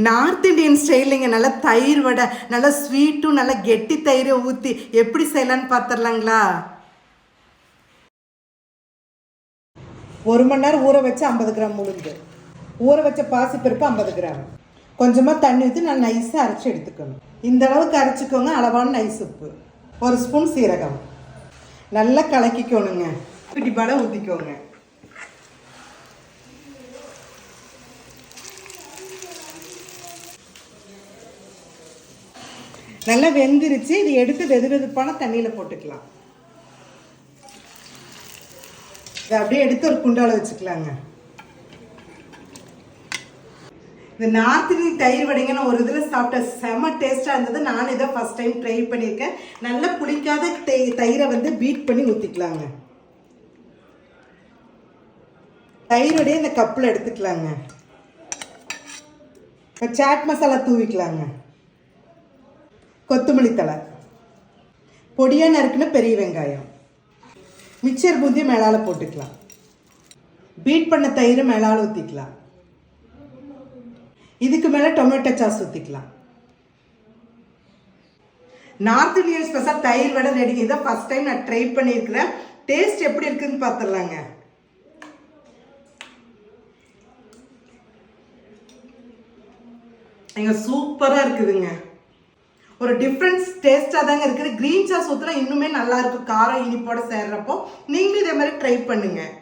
North Indian ஸ்டைலிங்க, நல்லா தயிர் வடை, நல்லா ஸ்வீட்டும் நல்லா கெட்டி தயிரை ஊற்றி எப்படி செய்யலான்னு பார்த்துடலாங்களா? 1 மணி நேரம் ஊற வச்சு 50 கிராம் உளுந்து, ஊற வச்ச பாசிப்பருப்பு 50 கிராம், கொஞ்சமாக தண்ணி ஊற்றி நல்லா நைஸாக அரைச்சி எடுத்துக்கணும். இந்த அளவுக்கு அரைச்சிக்கோங்க. அளவான நைஸ் உப்பு, 1 ஸ்பூன் சீரகம், நல்லா கலக்கிக்கணுங்க. பிடிப்பாட ஊற்றிக்கோங்க. நல்லா வெந்துருச்சு. இது எடுத்து வெது வெதுப்பான தண்ணியில் போட்டுக்கலாம். இதை அப்படியே எடுத்து ஒரு குண்டால வச்சுக்கலாங்க. இந்த நார்த் இந்தியன் தயிர் வடைங்க நான் ஒரு இதில் சாப்பிட்டேன், செம்ம டேஸ்ட்டாக இருந்தது. நான் இதை ஃபஸ்ட் டைம் ட்ரை பண்ணியிருக்கேன். நல்லா புளிக்காத தயிரை வந்து பீட் பண்ணி ஊற்றிக்கலாங்க. தயிரோடைய இந்த கப்பில் எடுத்துக்கலாங்க. இப்போ சாட் மசாலா தூவிக்கலாங்க. கொத்தமல்லி தழை, பொடியாக நறுக்குன பெரிய வெங்காயம், மிக்சர் பூந்தி மேலால் போட்டுக்கலாம். பீட் பண்ண தயிர் மேலால் ஊற்றிக்கலாம். இதுக்கு மேலே டொமேட்டோ சாஸ் ஊற்றிக்கலாம். நார்த் இந்தியன் ஸ்பெஷல் தயிர் வடை ரெடி. இதை ஃபஸ்ட் டைம் நான் ட்ரை பண்ணியிருக்கிறேன். டேஸ்ட் எப்படி இருக்குதுன்னு பார்த்துடலாங்க. எங்க சூப்பராக இருக்குதுங்க. ஒரு டிஃப்ரென்ஸ் டேஸ்ட்டாக தாங்க இருக்குது. க்ரீன் சாஸ் ஊற்றினா இன்னுமே நல்லா இருக்கும், காரம் இனிப்போட சேர்றப்போ. நீங்களும் இதே மாதிரி ட்ரை பண்ணுங்கள்.